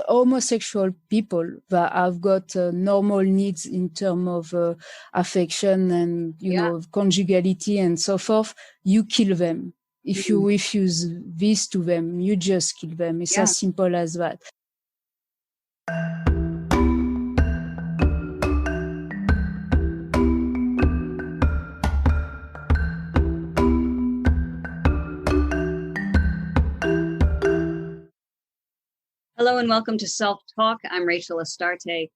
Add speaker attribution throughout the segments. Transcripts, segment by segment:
Speaker 1: homosexual people that have got normal needs in terms of affection and, conjugality and so forth, you kill them. If you refuse this to them, you just kill them. It's as simple as that.
Speaker 2: Hello and welcome to Self Talk. I'm Rachel Astarte.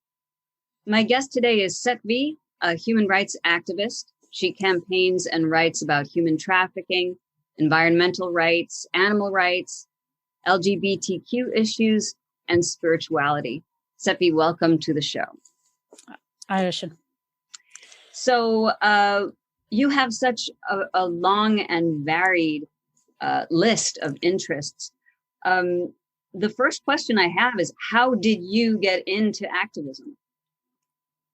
Speaker 2: My guest today is Cetvies, a human rights activist. She campaigns and writes about human trafficking, environmental rights, animal rights, LGBTQ issues, and spirituality. Cetvies, welcome to the show.
Speaker 1: Hi, Rachel.
Speaker 2: So you have such a long and varied list of interests. The first question I have is, how did you get into activism?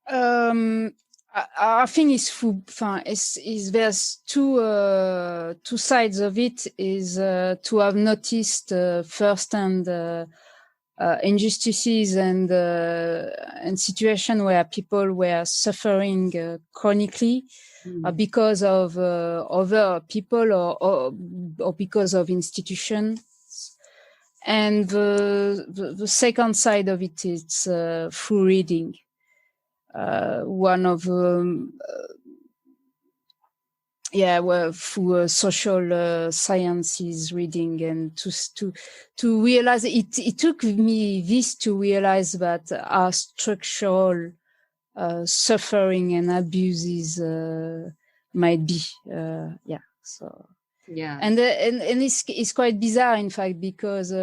Speaker 1: I think there's two sides of it. Is to have noticed firsthand injustices and situations where people were suffering chronically because of other people or because of institutions. And the second side of it is through reading. One of through social sciences reading, and to realize it took me this to realize that our structural suffering and abuses might be and it's quite bizarre, in fact, because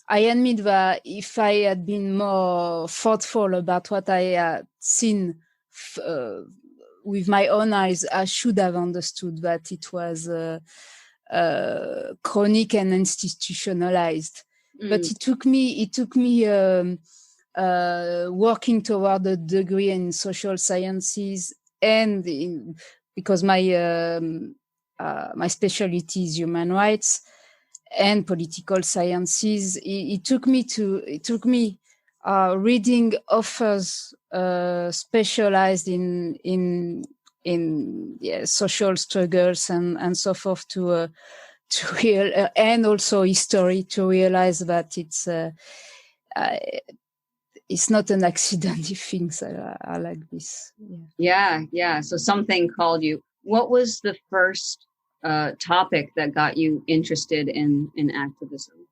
Speaker 1: I admit that if I had been more thoughtful about what I had seen with my own eyes, I should have understood that it was chronic and institutionalized. But it took me working toward a degree in social sciences because my specialty is human rights and political sciences. It took me reading authors specialized in social struggles and so forth to and also history, to realize that it's not an accident if things are like this.
Speaker 2: Yeah. So something called you. What was the first topic that got you interested in activism?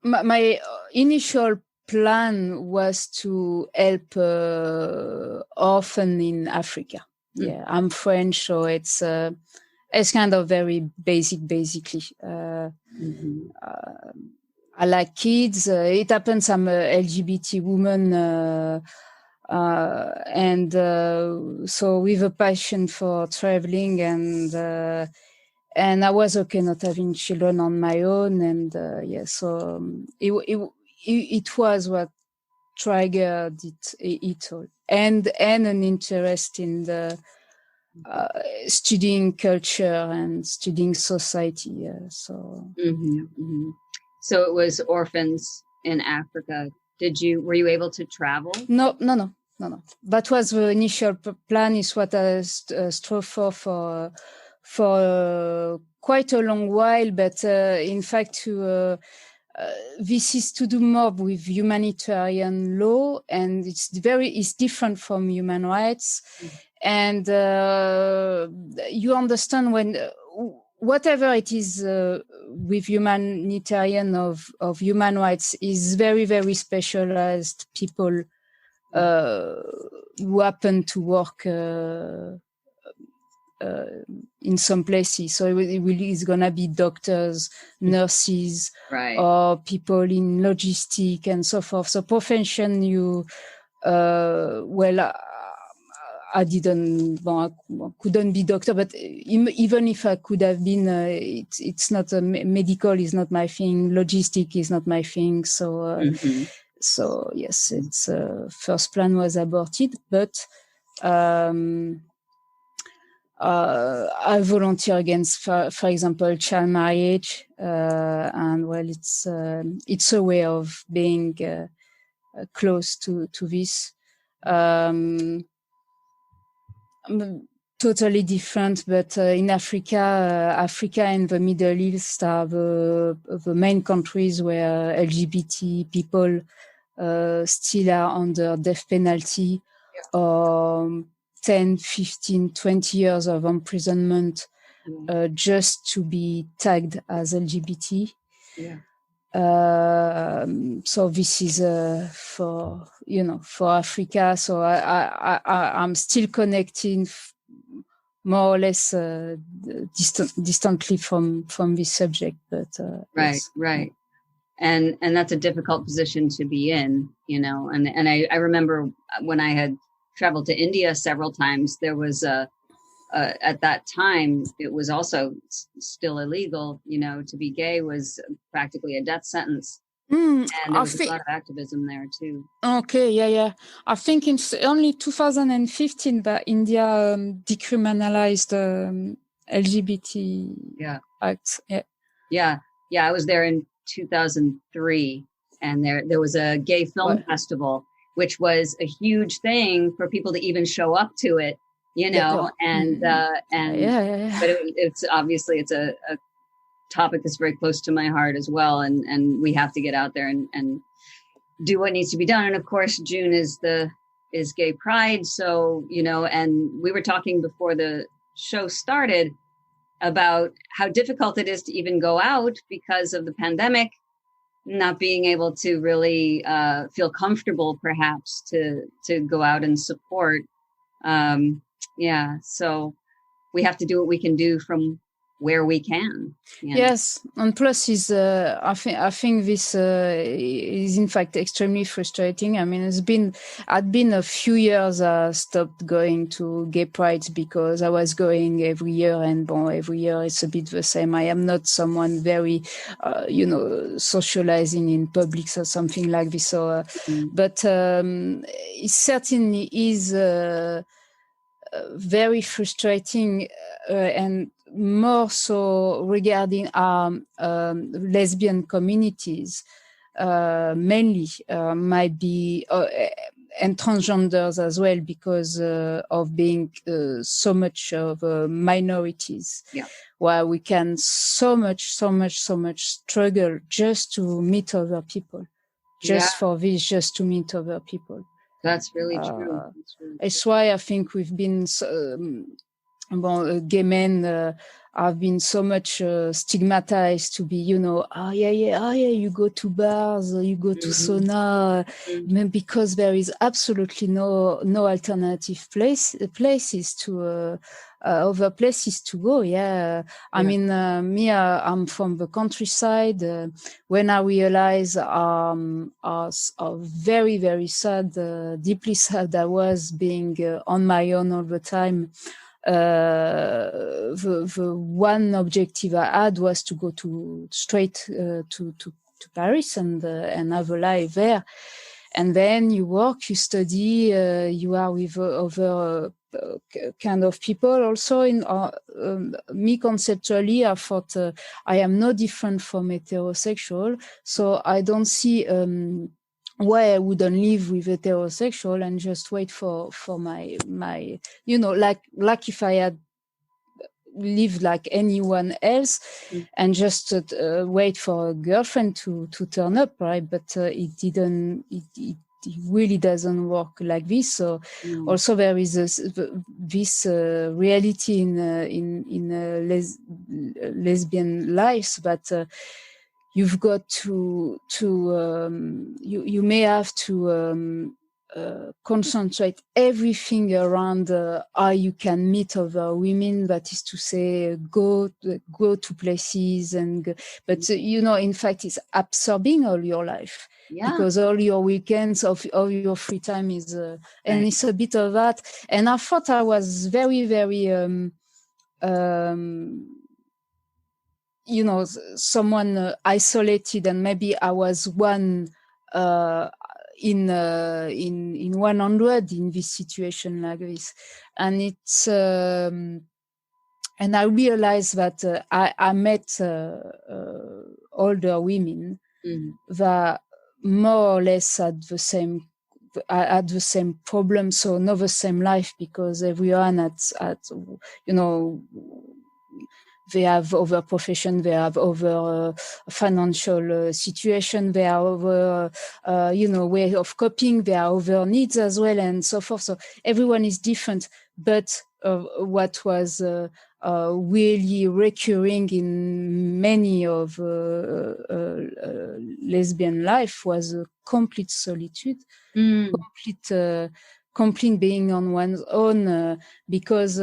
Speaker 1: My initial plan was to help orphans in Africa. I'm French, so it's kind of very basically. I like kids. It happens I'm a LGBT woman. So with a passion for traveling and I was okay not having children on my own, and so it was what triggered it all, and an interest in the studying culture and studying society. So
Speaker 2: it was orphans in Africa. Were you able to travel?
Speaker 1: No. That was the initial plan. Is what I strove for quite a long while. But in fact, this is to do more with humanitarian law, and it's different from human rights. And you understand when whatever it is with humanitarian of human rights is very, very specialized people who happen to work in some places. So it's going to be doctors, nurses,
Speaker 2: right,
Speaker 1: or people in logistics and so forth. So profession, I couldn't be doctor, but even if I could have been, it's not medical is not my thing. Logistic is not my thing. So, so yes, it's first plan was aborted, but I volunteer against, for example, child marriage, and well, it's a way of being close to this. Totally different, but in Africa and the Middle East are the main countries where LGBT people still are under death penalty, 10, 15, 20 years of imprisonment just to be tagged as LGBT.
Speaker 2: Yeah.
Speaker 1: So this is for Africa. So I'm still connecting more or less distantly from this subject, but
Speaker 2: right,
Speaker 1: yes.
Speaker 2: Right. And that's a difficult position to be in, and I remember when I had traveled to India several times, there was at that time, it was also still illegal, to be gay was practically a death sentence. And there was a lot of activism there too.
Speaker 1: Okay, yeah. I think it's only 2015 that India decriminalized LGBT acts.
Speaker 2: Yeah. I was there in 2003, and there was a gay film festival, which was a huge thing for people to even show up to it, and but it's obviously it's a topic that's very close to my heart as well, and we have to get out there and do what needs to be done. And of course, June is Gay Pride, so and we were talking before the show started about how difficult it is to even go out because of the pandemic, not being able to really feel comfortable perhaps to go out and support. So we have to do what we can do from where we can.
Speaker 1: Yes, and plus is I think this is in fact extremely frustrating. I mean, I'd been a few years I stopped going to gay prides because I was going every year, and every year it's a bit the same. I am not someone very socializing in public or something like this. So, but it certainly is very frustrating, and more so regarding lesbian communities, mainly might be, and transgenders as well, because of being so much of minorities, where we can so much struggle just to meet other people, just to meet other people.
Speaker 2: That's really true.
Speaker 1: It's why I think we've been gay men have been so much stigmatized to be, you go to bars, you go to sauna, because there is absolutely no alternative places to other places to go. I mean, me, I'm from the countryside. When I realized how very, very sad, deeply sad I was being on my own all the time, the one objective I had was to go straight to Paris and have a life there. And then you work, you study, you are with other kind of people. Also, in me conceptually, I thought I am no different from heterosexual, so I don't see why I wouldn't live with heterosexual and just wait for my like if I had lived like anyone else and just wait for a girlfriend to turn up, right? But it didn't. It really doesn't work like this. So also there is this reality in lesbian lives, but you've got to you may have to concentrate everything around how you can meet other women. That is to say, go to places but in fact, it's absorbing all your life. Because all your weekends, all your free time is, and it's a bit of that. And I thought I was very, very, someone isolated, and maybe I was one in 100 in this situation like this. And it's and I realized that I met older women that more or less had the same problem, so not the same life, because everyone at they have other profession, they have other financial situation, they have other way of coping, they have other needs as well, and so forth. So everyone is different, but what was really recurring in many of lesbian life was a complete solitude, complete being on one's own, because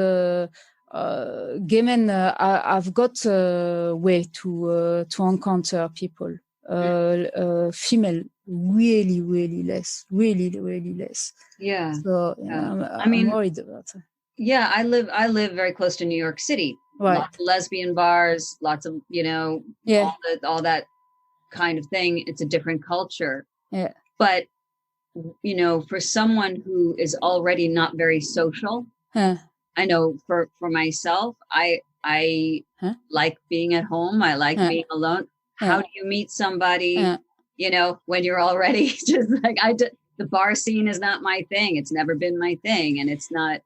Speaker 1: gay men have got a way to encounter people. Female, really less.
Speaker 2: Yeah.
Speaker 1: So I'm worried about it.
Speaker 2: Yeah, I live very close to New York City.
Speaker 1: Right.
Speaker 2: Lots of lesbian bars, lots of, all that kind of thing. It's a different culture.
Speaker 1: Yeah.
Speaker 2: But, for someone who is already not very social, I know for myself, I like being at home. I like being alone. How do you meet somebody, when you're already just like, the bar scene is not my thing. It's never been my thing. And it's not,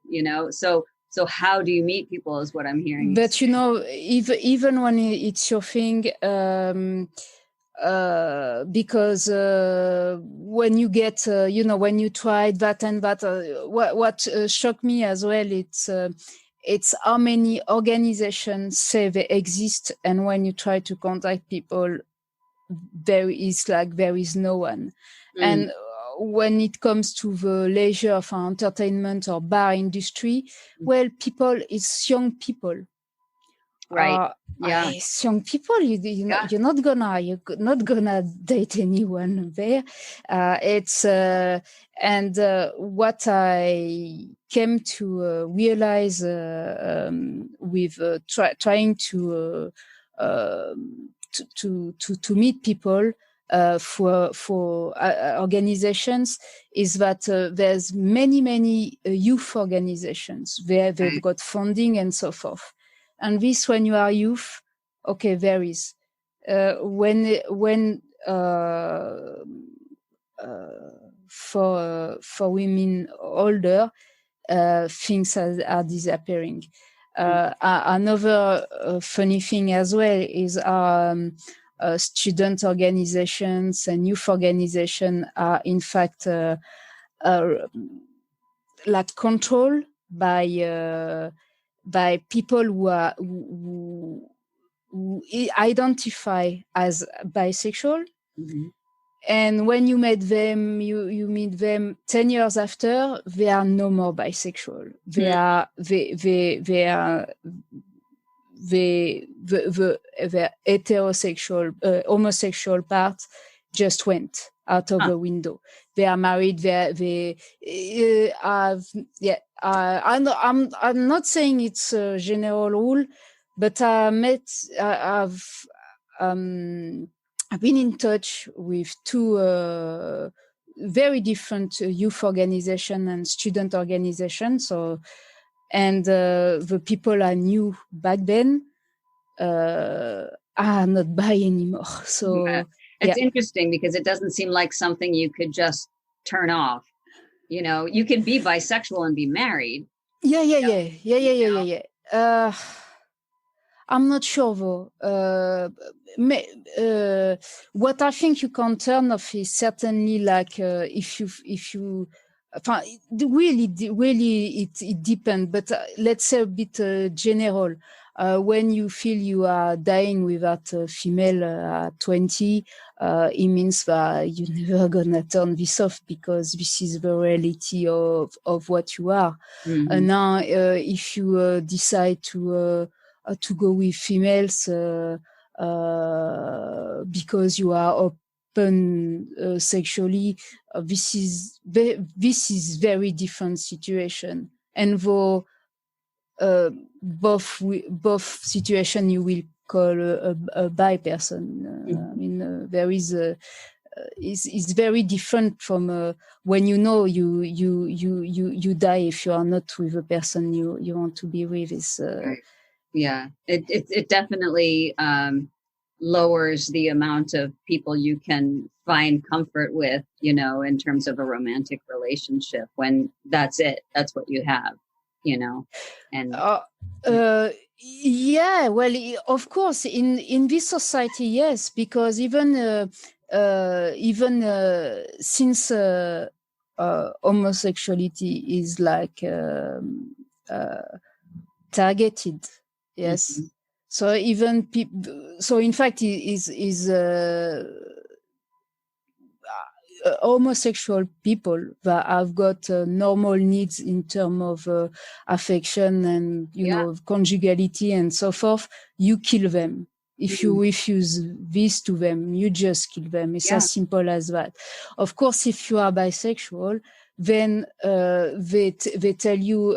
Speaker 2: so how do you meet people is what I'm hearing.
Speaker 1: But, even when it's your thing, because when you get, when you tried that and that, what shocked me as well, it's how many organizations say they exist, and when you try to contact people, there is no one. And when it comes to the leisure for entertainment or bar industry, well, it's young people.
Speaker 2: Right. Yeah.
Speaker 1: It's young people. You're not gonna date anyone there. And what I came to realize with trying to meet people for organizations is that there's many youth organizations where they've got funding and so forth. And this, when you are youth, okay, there is. When for women older, things are disappearing. Another funny thing as well is student organizations and youth organizations are in fact like controlled by people who identify as bisexual. And when you meet them, you meet them 10 years after, they are no more bisexual. They are the heterosexual, homosexual part just went out of the window. They are married. I'm not saying it's a general rule, but I've been in touch with two very different youth organizations and student organizations. And the people I knew back then are not bi anymore. So
Speaker 2: it's interesting because it doesn't seem like something you could just turn off. You can be bisexual and be married.
Speaker 1: Yeah. I'm not sure though. What I think you can turn off is certainly like if you really it depends, but let's say a bit general. When you feel you are dying without a female at 20, it means that you're never gonna turn this off because this is the reality of what you are. And now, if you decide to go with females because you are open sexually, this is very different situation. And though both situation you will call a bi person. I mean, there is is very different from when you die if you are not with a person you want to be with.
Speaker 2: Yeah. It definitely lowers the amount of people you can find comfort with, you know, in terms of a romantic relationship, when that's it, that's what you have, you know. And
Speaker 1: yeah, well, of course, in this society, yes, because even since homosexuality is like targeted, yes.
Speaker 2: Mhm.
Speaker 1: So even people, so in fact, is homosexual people that have got normal needs in terms of affection and, you know, conjugality and so forth, you kill them. If you refuse this to them, you just kill them. It's as simple as that. Of course, if you are bisexual, then they tell you,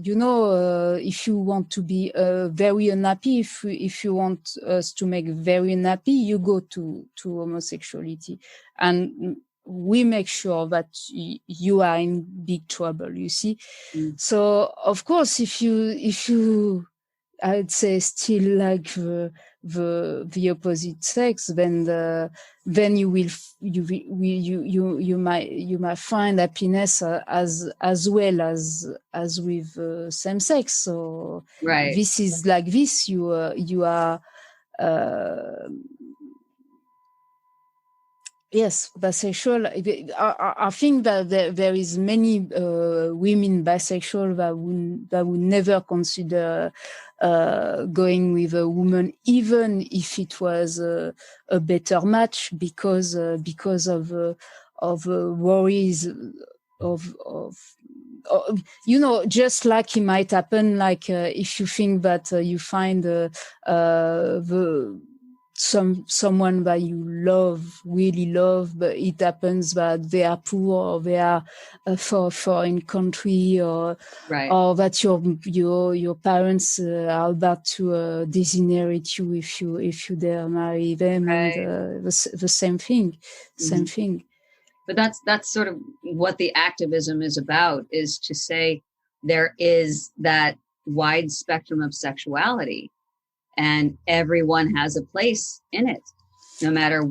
Speaker 1: you know, if you want to be very unhappy, if you want us to make very unhappy, you go to homosexuality, and we make sure that you are in big trouble, you see. So of course, if you I'd say still like the opposite sex, then you will you might find happiness as well as with same sex. So this is like this. You are yes, bisexual. I think that there is many women bisexual that would never consider going with a woman, even if it was a better match, because of worries of you know, just like it might happen, like if you think that you find someone that you really love, but it happens that they are poor, or they are for foreign country, or that your parents are about to disinherit you if you dare marry them, and the same thing.
Speaker 2: But that's sort of what the activism is about, is to say there is that wide spectrum of sexuality, and everyone has a place in it, no matter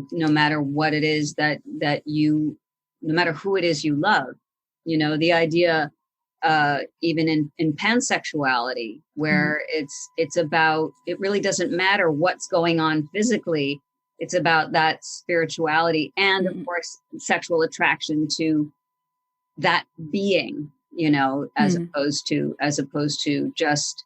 Speaker 2: what it is that you, no matter who it is you love. You know, the idea even in pansexuality, where it's about, it really doesn't matter what's going on physically. It's about that spirituality and of course sexual attraction to that being, you know, as opposed to just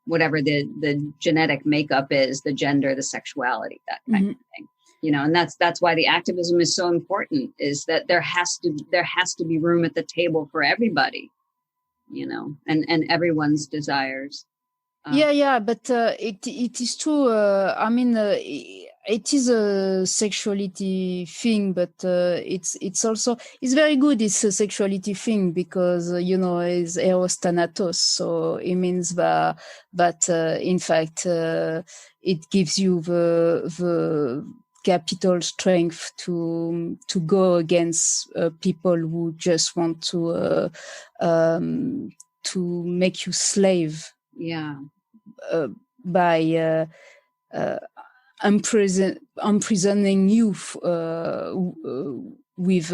Speaker 2: whatever the genetic makeup is, the gender, the sexuality, that kind of thing, you know. And that's why the activism is so important, is that there has to be room at the table for everybody, you know, and everyone's desires.
Speaker 1: But it is true. I mean, it is a sexuality thing, but it's also, it's very good. It's a sexuality thing because you know, it's eros thanatos, so it means that in fact it gives you the capital strength to go against people who just want to make you slave. By imprisoning you with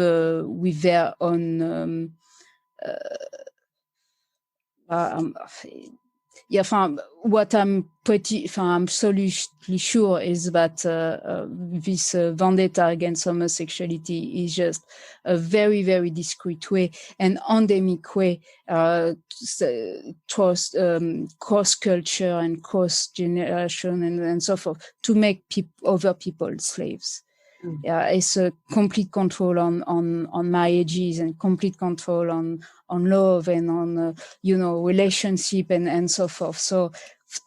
Speaker 1: their own what I'm absolutely sure is that this vendetta against homosexuality is just a very, very discreet way and endemic way cross culture and cross generation and so forth, to make other people slaves. It's a complete control on marriages, and complete control on love, and on you know, relationship and so forth. So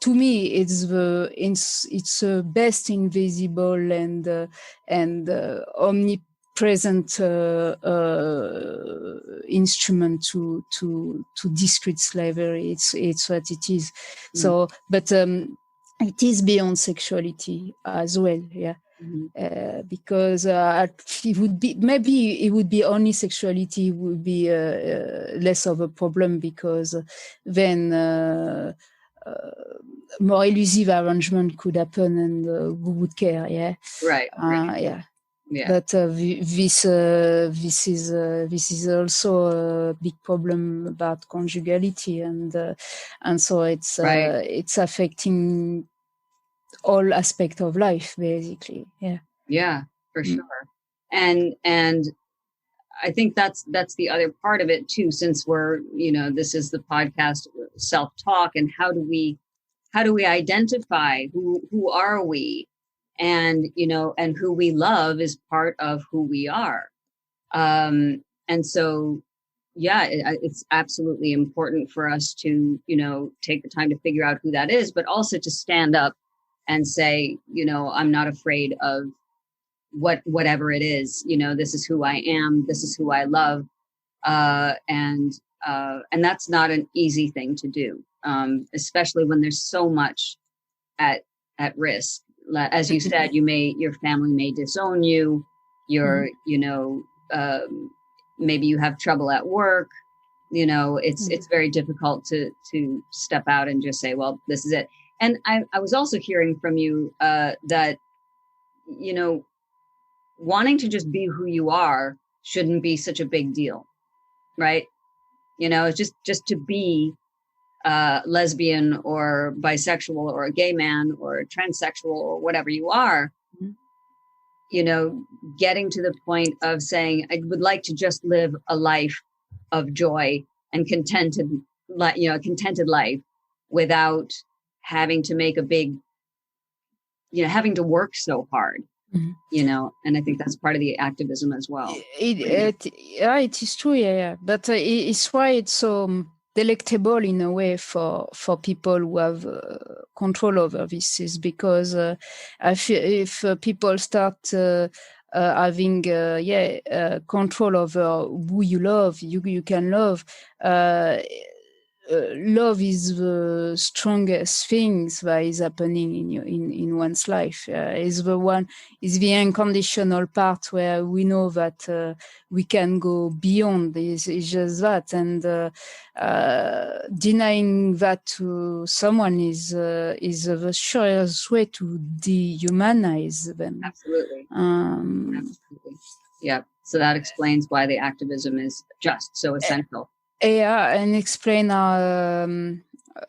Speaker 1: to me, it's the best invisible and omnipresent instrument to discrete slavery. It's what it is. So, but it is beyond sexuality as well. Because it would be, maybe it would be only sexuality would be less of a problem, because then more elusive arrangement could happen, and who would care? Yeah,
Speaker 2: right.
Speaker 1: Yeah.
Speaker 2: Yeah.
Speaker 1: But this is also a big problem about conjugality, and so it's
Speaker 2: Right.
Speaker 1: it's affecting all aspects of life, basically.
Speaker 2: Yeah, for sure. And I think that's the other part of it too, since we're, this is the podcast self-talk, and how do we identify who are we, and and who we love is part of who we are. And so yeah, it's absolutely important for us to take the time to figure out who that is, but also to stand up and say, I'm not afraid of whatever it is. This is who I am, this is who I love. And that's not an easy thing to do, especially when there's so much at risk. As you said, your family may disown you. Maybe you have trouble at work. It's very difficult to step out and just say, well, this is it. And I was also hearing from you that wanting to just be who you are shouldn't be such a big deal, right? It's just to be lesbian or bisexual or a gay man or a transsexual or whatever you are, getting to the point of saying, I would like to just live a life of joy and contented life without having to make a big, having to work so hard. And I think that's part of the activism as well.
Speaker 1: It is true, yeah. But it's why it's so delectable in a way for people who have control over this, is because if people start having control over who you love, you can love. Love is the strongest things that is happening in one's life. Is the unconditional part where we know that we can go beyond. Is just that, and denying that to someone is the surest way to dehumanize them.
Speaker 2: Absolutely. Absolutely. Yeah. So that explains why the activism is just so essential.
Speaker 1: Yeah, and explain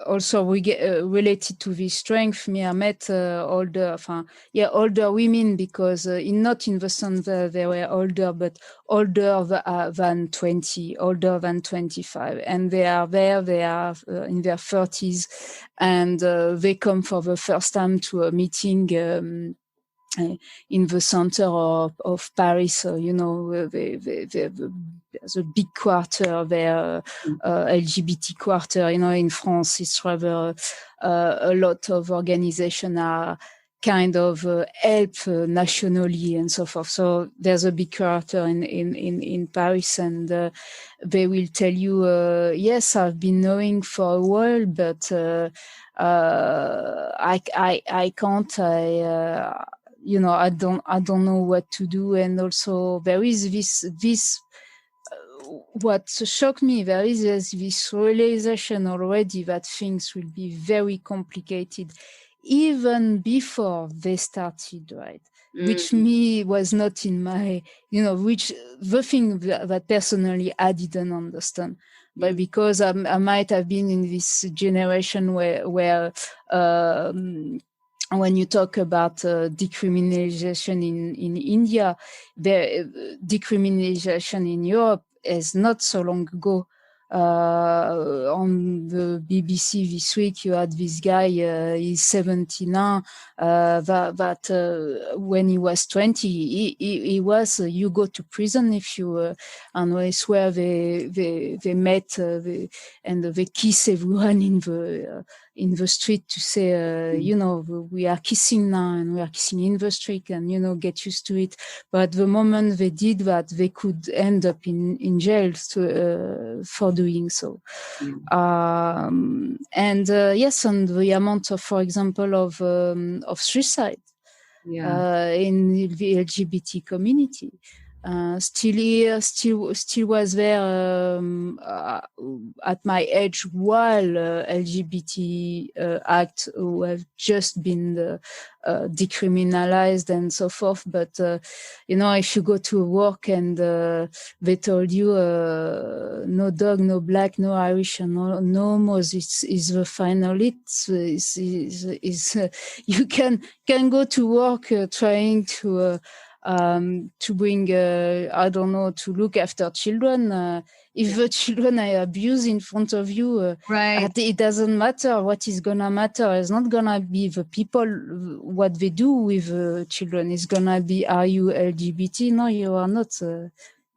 Speaker 1: also we get related to this strength. I met older women, because not in the sense that they were older, but older than 20, older than 25, and they are in their 30s, and they come for the first time to a meeting in the center of Paris. The big quarter there, LGBT quarter. In France, it's rather a lot of organizations are kind of help nationally and so forth. So there's a big quarter in Paris, and they will tell you, yes, I've been knowing for a while, but I can't. I don't know what to do. And also there is this what shocked me, there is this realization already that things will be very complicated even before they started, right? Which me was not in my, which the thing that personally I didn't understand. But because I might have been in this generation where when you talk about decriminalization in India, the decriminalization in Europe is not so long ago. On the BBC this week, you had this guy, he's 79, that when he was 20, he was, you go to prison if you, and I swear they met and they kiss everyone in the street to say, we are kissing now, and we are kissing in the street, and, get used to it. But the moment they did that, they could end up in jail for doing so. And yes, and the amount of, for example, of suicide in the LGBT community. still here, still was there at my age while LGBT Act have just been decriminalized and so forth. But if you go to work and they told you no dog, no black, no Irish, and no homos is the final. You can go to work trying to bring, I don't know, to look after children. If the children are abused in front of you,
Speaker 2: right,
Speaker 1: it doesn't matter. What is gonna matter is not gonna be the people, what they do with children. It's gonna be, are you LGBT? No, you are not.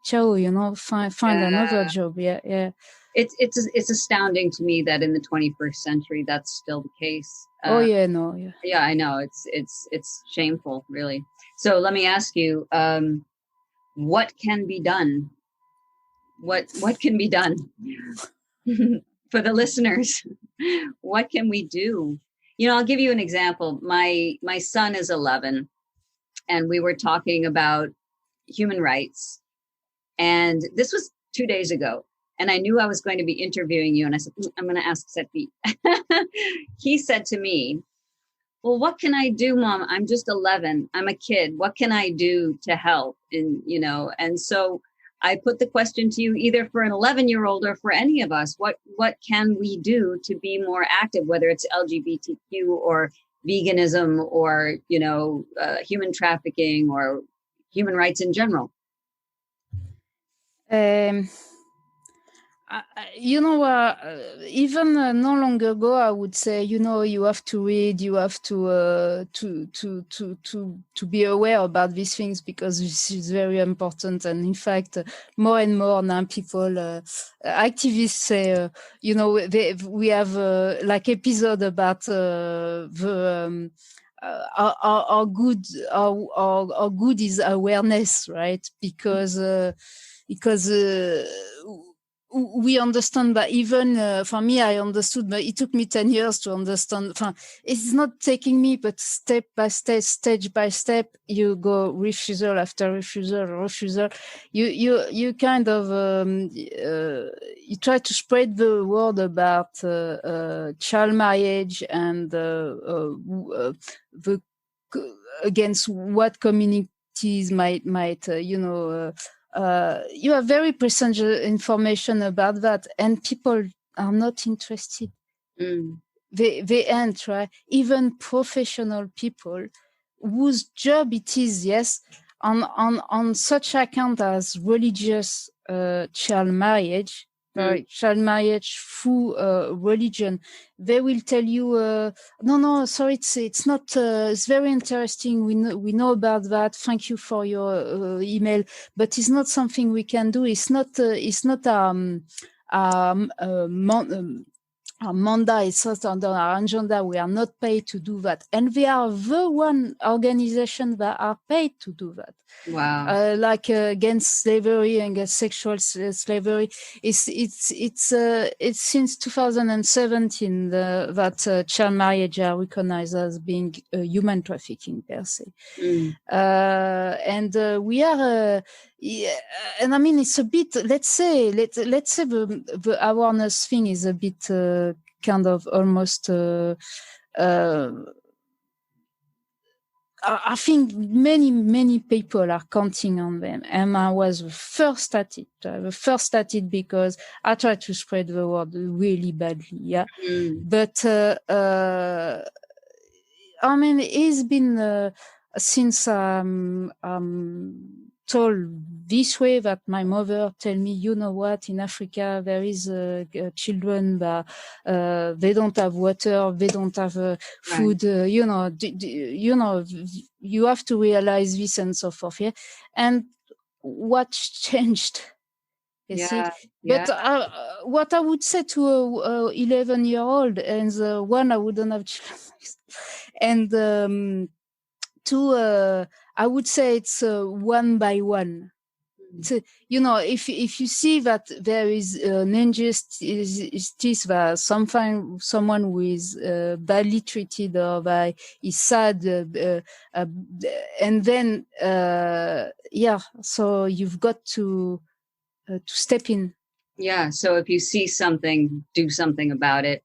Speaker 1: Ciao, find another job. Yeah.
Speaker 2: It's astounding to me that in the 21st century that's still the case.
Speaker 1: Yeah,
Speaker 2: I know, it's shameful, really. So let me ask you, what can be done? What can be done for the listeners? What can we do? I'll give you an example. My son is 11, and we were talking about human rights, and this was 2 days ago. And I knew I was going to be interviewing you. And I said, I'm going to ask Cetvies. He said to me, well, what can I do, Mom? I'm just 11. I'm a kid. What can I do to help? And so I put the question to you, either for an 11-year-old or for any of us, what can we do to be more active, whether it's LGBTQ or veganism or, human trafficking or human rights in general?
Speaker 1: Even no long ago, I would say, you have to read, you have to be aware about these things, because this is very important. And in fact, more and more now, people, activists say, we have like episode about the our good is awareness, right? Because we understand, but even for me, I understood, but it took me 10 years to understand. It's not taking me, but step by step, stage by step, you go refusal after refusal. You kind of, you try to spread the word about child marriage and against what communities might you have very precise information about that, and people are not interested. They aren't, right? Even professional people whose job it is, yes, on such account as religious child marriage, child marriage through religion, they will tell you, no, sorry, it's not. It's very interesting. We know about that. Thank you for your email, but it's not something we can do. It's not our Manda is not under our agenda. We are not paid to do that, and they are the one organization that are paid to do that.
Speaker 2: Wow!
Speaker 1: Like against slavery and against sexual slavery, it's since 2017 that child marriage are recognized as being human trafficking per se, and we are. And I mean, it's a bit. Let's say the awareness thing is a bit kind of almost. I think many people are counting on them, and I was the first at it because I tried to spread the word really badly, yeah. But I mean, it's been since told this way that my mother tell me, you know what, in Africa there is children that they don't have water, they don't have food, you have to realize this and so forth, yeah. And what changed? See? But what I would say to a 11-year-old, and the one I wouldn't have children, and I would say it's one by one. if you see that there is an injustice, that someone who is badly treated or is sad, and then so you've got to step in.
Speaker 2: Yeah. So if you see something, do something about it.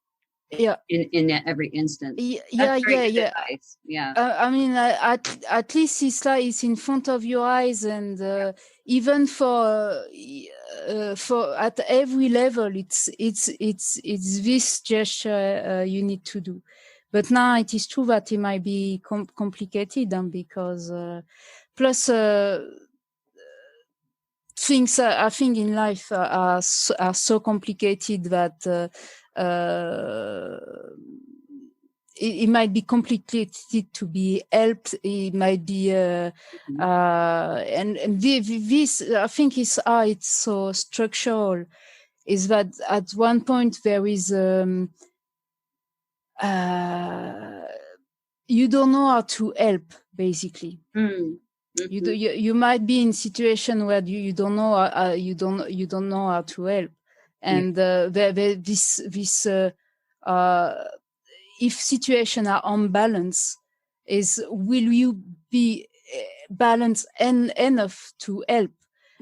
Speaker 1: Yeah.
Speaker 2: In every instance.
Speaker 1: Yeah.
Speaker 2: Advice. Yeah.
Speaker 1: I mean, at least it's in front of your eyes, and even for at every level, it's this gesture you need to do. But now it is true that it might be complicated, because plus things I think in life are so complicated that it might be complicated to be helped. It might be and this I think is it's so structural, is that at one point there is you don't know how to help, basically. You might be in situation where you don't know you don't know how to help, and this if situation are unbalanced, is will you be balanced enough to help?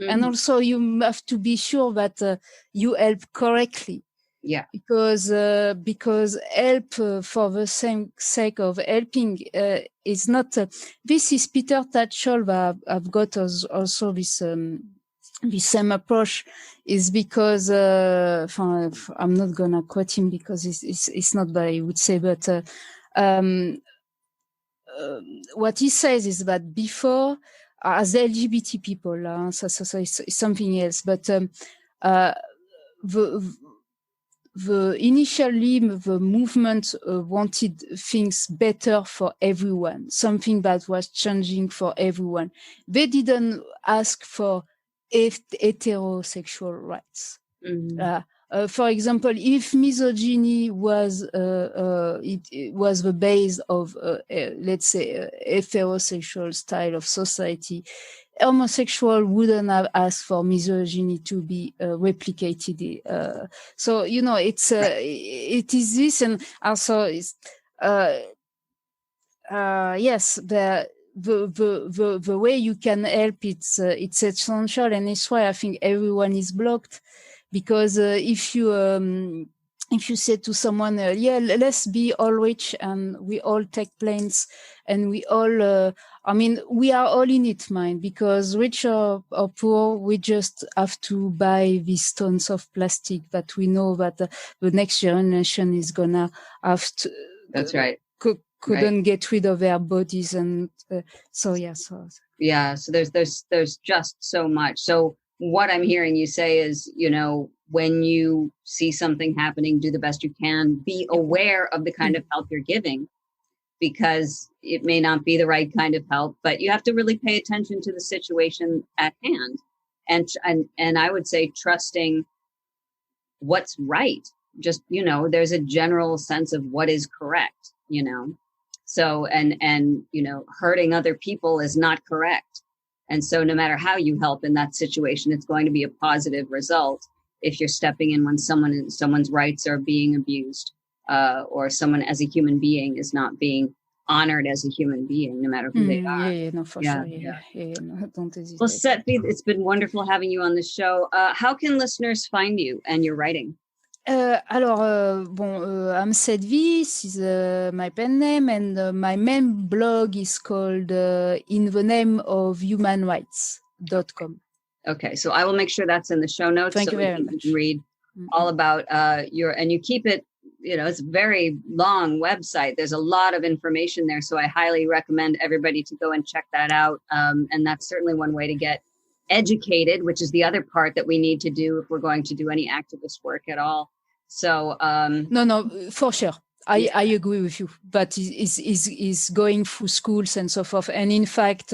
Speaker 1: And also you have to be sure that you help correctly.
Speaker 2: Yeah,
Speaker 1: because help for the same sake of helping is not. This is Peter Tatchell. I've got also this same approach, is because I'm not gonna quote him because it's not what I would say, but what he says is that before, as LGBT people, so it's something else, but initially the movement wanted things better for everyone, something that was changing for everyone. They didn't ask for heterosexual rights. For example, if misogyny was it was the base of let's say a heterosexual style of society, homosexual wouldn't have asked for misogyny to be replicated. So it's it is this, and also is yes, the way you can help, it's essential, and it's why I think everyone is blocked. Because if you say to someone, let's be all rich and we all take planes and we all, we are all in it, mind, because rich or poor, we just have to buy these tons of plastic that we know that the next generation is gonna have to.
Speaker 2: That's right.
Speaker 1: Couldn't get rid of their bodies, and so
Speaker 2: there's just so much. So what I'm hearing you say is, when you see something happening, do the best you can, be aware of the kind of help you're giving, because it may not be the right kind of help, but you have to really pay attention to the situation at hand. And I would say trusting what's right. Just, there's a general sense of what is correct, So, and hurting other people is not correct. And so no matter how you help in that situation, it's going to be a positive result if you're stepping in when someone's rights are being abused, or someone as a human being is not being honored as a human being, no matter who they are.
Speaker 1: Sure. No, don't hesitate.
Speaker 2: Well, Cetvies, it's been wonderful having you on the show. How can listeners find you and your writing?
Speaker 1: I'm Cetvies, is my pen name, and my main blog is called inthenameofhumanrights.com.
Speaker 2: Okay, so I will make sure that's in the show notes.
Speaker 1: Thank you very much.
Speaker 2: You can read all about and you keep it, it's a very long website. There's a lot of information there, so I highly recommend everybody to go and check that out. And that's certainly one way to get educated, which is the other part that we need to do if we're going to do any activist work at all. So
Speaker 1: no, for sure. I agree with you, but is going through schools and so forth. And in fact,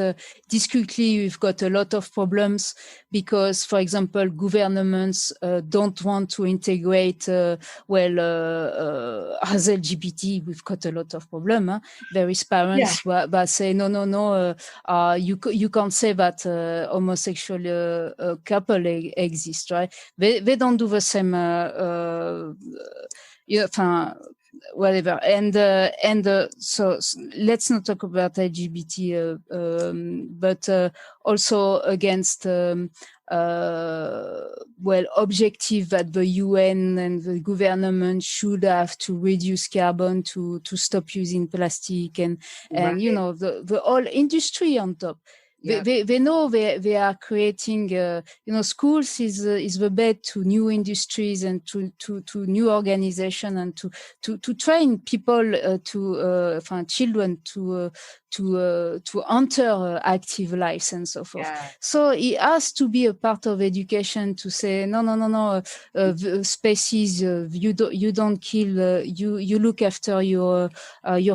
Speaker 1: discretely, we've got a lot of problems because, for example, governments don't want to integrate, as LGBT, we've got a lot of problem. Huh? Various parents but say, no, you can't say that homosexual couple exist, right? They don't do the same, whatever. And so let's not talk about LGBT, but also against objective that the UN and the government should have to reduce carbon, to stop using plastic, and you know, the whole industry on top. They know they are creating, schools is the bed to new industries and to new organization, and to train people, children to enter active lives and so forth. So it has to be a part of education to say no, species, you don't kill, you look after your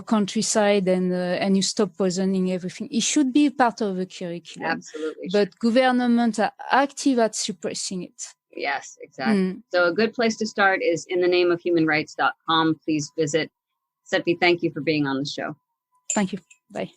Speaker 1: countryside, and you stop poisoning everything. It should be part of the curriculum.
Speaker 2: Absolutely.
Speaker 1: But governments are active at suppressing it.
Speaker 2: Yes, exactly. So a good place to start is inthenameofhumanrights.com. Please visit. Cetvies, thank you for being on the show.
Speaker 1: Thank you. Bye.